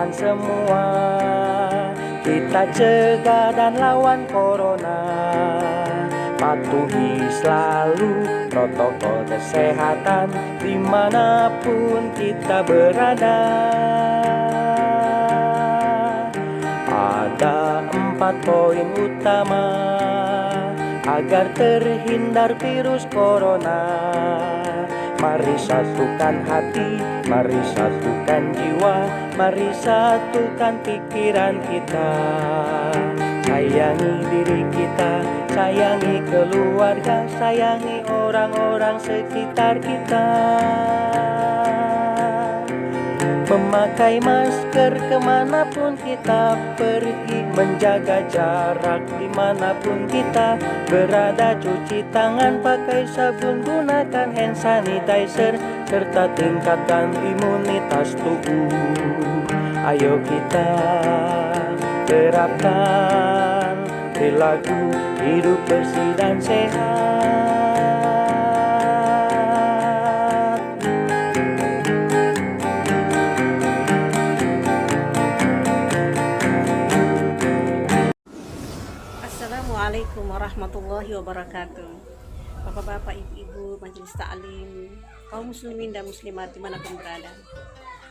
teman-teman semua, kita cegah dan lawan corona. Patuhi selalu protokol kesehatan dimanapun kita berada. Ada 4 poin utama agar terhindar virus corona. Mari satukan hati, mari satukan jiwa, mari satukan pikiran kita. Sayangi diri kita, sayangi keluarga, sayangi orang-orang sekitar kita. Memakai masker kemanapun kita pergi, menjaga jarak dimanapun kita berada, cuci tangan pakai sabun, gunakan hand sanitizer, serta tingkatkan imunitas tubuh. Ayo kita terapkan perilaku hidup bersih dan sehat. Assalamualaikum warahmatullahi wabarakatuh. Bapak-bapak, ibu-ibu, majelis taklim, kaum muslimin dan muslimat dimanapun berada,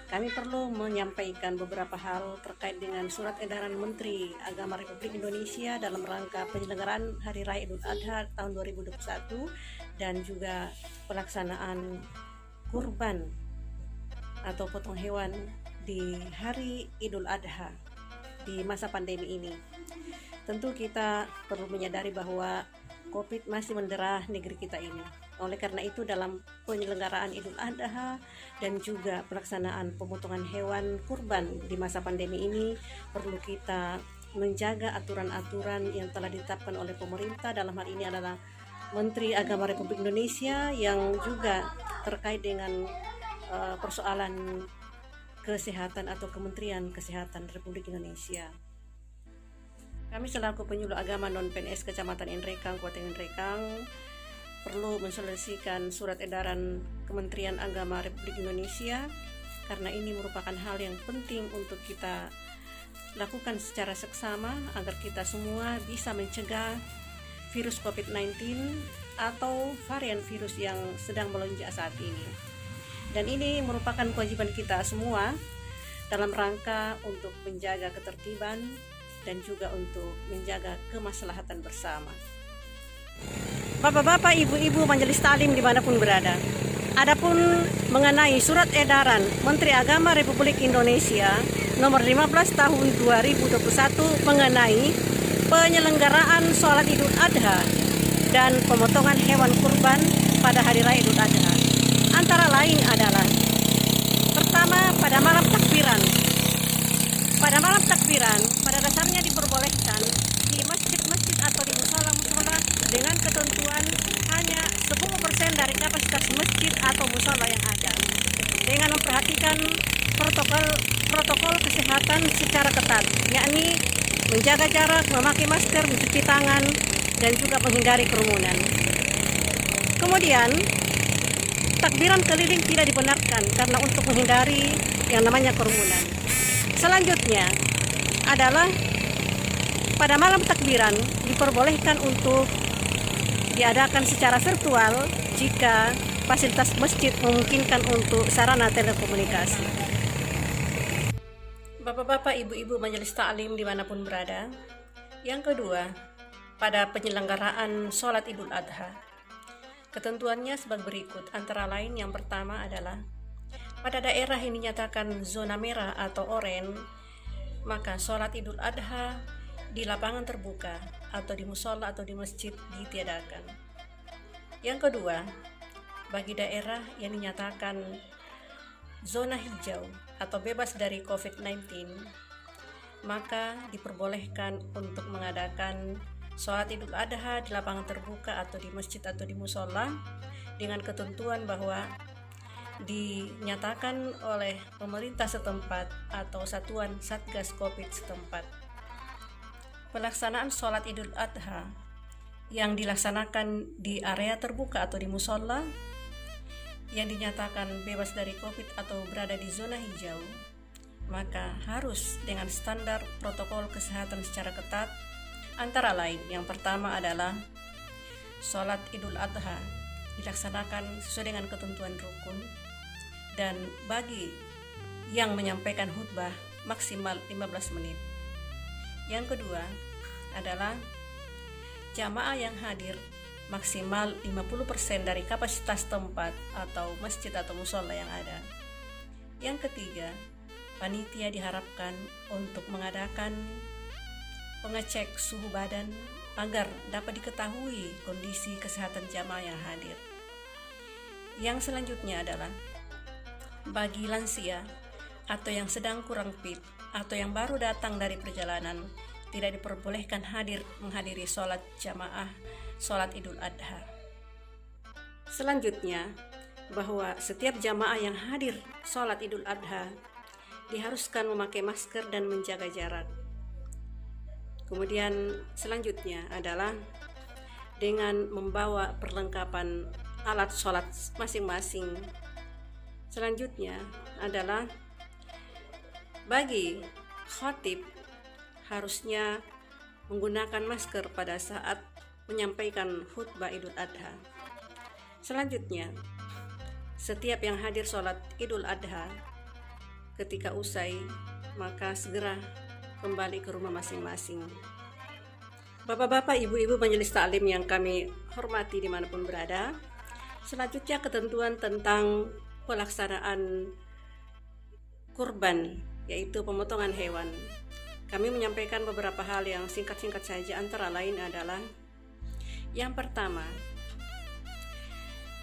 kami perlu menyampaikan beberapa hal terkait dengan surat edaran Menteri Agama Republik Indonesia dalam rangka penyelenggaraan Hari Raya Idul Adha tahun 2021 dan juga pelaksanaan kurban atau potong hewan di Hari Idul Adha di masa pandemi ini. Tentu kita perlu menyadari bahwa COVID masih mendera negeri kita ini. Oleh karena itu, dalam penyelenggaraan Idul Adha dan juga pelaksanaan pemotongan hewan kurban di masa pandemi ini, perlu kita menjaga aturan-aturan yang telah ditetapkan oleh pemerintah. Dalam hal ini adalah Menteri Agama Republik Indonesia yang juga terkait dengan persoalan kesehatan atau Kementerian Kesehatan Republik Indonesia. Kami selaku penyuluh agama non-PNS Kecamatan Nrekang, Kabupaten Nrekang, perlu mensolusikan surat edaran Kementerian Agama Republik Indonesia karena ini merupakan hal yang penting untuk kita lakukan secara seksama agar kita semua bisa mencegah virus COVID-19 atau varian virus yang sedang melonjak saat ini. Dan ini merupakan kewajiban kita semua dalam rangka untuk menjaga ketertiban dan juga untuk menjaga kemaslahatan bersama. Bapak-bapak, ibu-ibu, majelis taklim dimanapun berada, adapun mengenai surat edaran Menteri Agama Republik Indonesia nomor 15 tahun 2021 mengenai penyelenggaraan sholat Idul Adha dan pemotongan hewan kurban pada Hari Raya Idul Adha, antara lain adalah pertama, pada malam takbiran. Pada malam takbiran, pada dasarnya diperbolehkan di masjid-masjid atau di musola-musola dengan ketentuan hanya 10% dari kapasitas masjid atau musola yang ada, dengan memperhatikan protokol kesehatan secara ketat, yakni menjaga jarak, memakai masker, mencuci tangan, dan juga menghindari kerumunan. Kemudian, takbiran keliling tidak dibenarkan karena untuk menghindari yang namanya kerumunan. Selanjutnya adalah pada malam takbiran diperbolehkan untuk diadakan secara virtual jika fasilitas masjid memungkinkan untuk sarana telekomunikasi. Bapak-bapak, ibu-ibu, majelis taklim dimanapun berada, yang kedua, pada penyelenggaraan sholat Idul Adha, ketentuannya sebagai berikut, antara lain yang pertama adalah pada daerah yang dinyatakan zona merah atau oranye, maka sholat Idul Adha di lapangan terbuka atau di musola atau di masjid ditiadakan. Yang kedua, bagi daerah yang dinyatakan zona hijau atau bebas dari COVID-19, maka diperbolehkan untuk mengadakan sholat Idul Adha di lapangan terbuka atau di masjid atau di musola dengan ketentuan bahwa dinyatakan oleh pemerintah setempat atau satuan Satgas Covid setempat. Pelaksanaan sholat Idul Adha yang dilaksanakan di area terbuka atau di musola yang dinyatakan bebas dari Covid atau berada di zona hijau, maka harus dengan standar protokol kesehatan secara ketat. Antara lain, yang pertama adalah sholat Idul Adha dilaksanakan sesuai dengan ketentuan rukun, dan bagi yang menyampaikan khutbah maksimal 15 menit. Yang kedua adalah jamaah yang hadir maksimal 50% dari kapasitas tempat atau masjid atau musola yang ada. Yang ketiga, panitia diharapkan untuk mengadakan pengecek suhu badan agar dapat diketahui kondisi kesehatan jamaah yang hadir. Yang selanjutnya adalah bagi lansia atau yang sedang kurang fit atau yang baru datang dari perjalanan, tidak diperbolehkan menghadiri sholat jamaah sholat Idul Adha. Selanjutnya, bahwa setiap jamaah yang hadir sholat Idul Adha diharuskan memakai masker dan menjaga jarak. Kemudian selanjutnya adalah dengan membawa perlengkapan alat sholat masing-masing. Selanjutnya adalah bagi khatib harusnya menggunakan masker pada saat menyampaikan khutbah Idul Adha. Selanjutnya, setiap yang hadir sholat Idul Adha ketika usai, maka segera kembali ke rumah masing-masing. Bapak-bapak, ibu-ibu majelis taklim yang kami hormati dimanapun berada, selanjutnya ketentuan tentang pelaksanaan kurban, yaitu pemotongan hewan. Kami menyampaikan beberapa hal yang singkat-singkat saja, antara lain adalah yang pertama,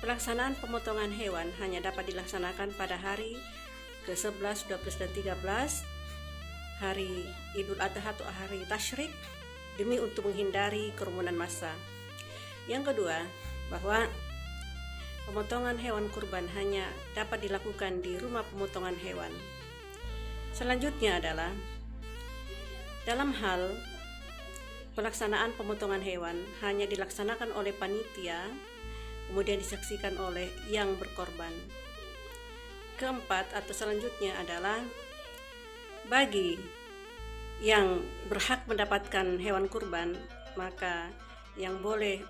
pelaksanaan pemotongan hewan hanya dapat dilaksanakan pada hari ke-11, 12, dan 13 hari Idul Adha atau hari tasyrik demi untuk menghindari kerumunan massa. Yang kedua, bahwa pemotongan hewan kurban hanya dapat dilakukan di rumah pemotongan hewan. Selanjutnya adalah dalam hal pelaksanaan pemotongan hewan hanya dilaksanakan oleh panitia, kemudian disaksikan oleh yang berkorban. Keempat atau selanjutnya adalah bagi yang berhak mendapatkan hewan kurban, maka yang boleh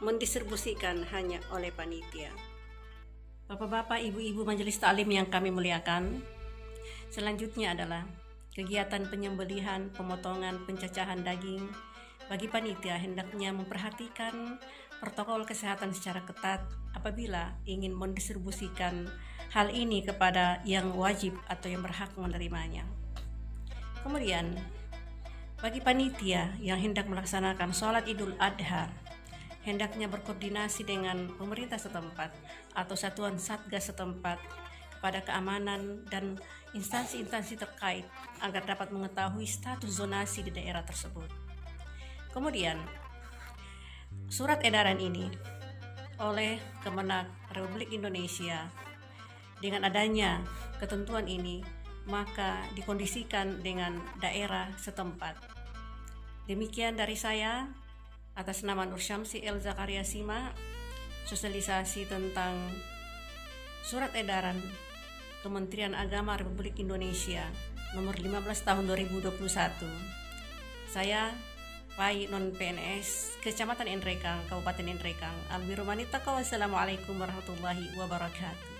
mendistribusikan hanya oleh panitia. Bapak-bapak, ibu-ibu majelis taklim yang kami muliakan, selanjutnya adalah kegiatan penyembelihan, pemotongan, pencacahan daging. Bagi panitia hendaknya memperhatikan protokol kesehatan secara ketat apabila ingin mendistribusikan hal ini kepada yang wajib atau yang berhak menerimanya. Kemudian, bagi panitia yang hendak melaksanakan sholat Idul Adha, hendaknya berkoordinasi dengan pemerintah setempat atau satuan satgas setempat pada keamanan dan instansi-instansi terkait agar dapat mengetahui status zonasi di daerah tersebut. Kemudian, surat edaran ini oleh Kemenak Republik Indonesia, dengan adanya ketentuan ini, maka dikondisikan dengan daerah setempat. Demikian dari saya, atas nama Nur Syamsi El Zakaria Sima, sosialisasi tentang surat edaran Kementerian Agama Republik Indonesia nomor 15 tahun 2021. Saya Pai Non PNS Kecamatan Enrekang, Kabupaten Enrekang. Wassalamualaikum warahmatullahi wabarakatuh.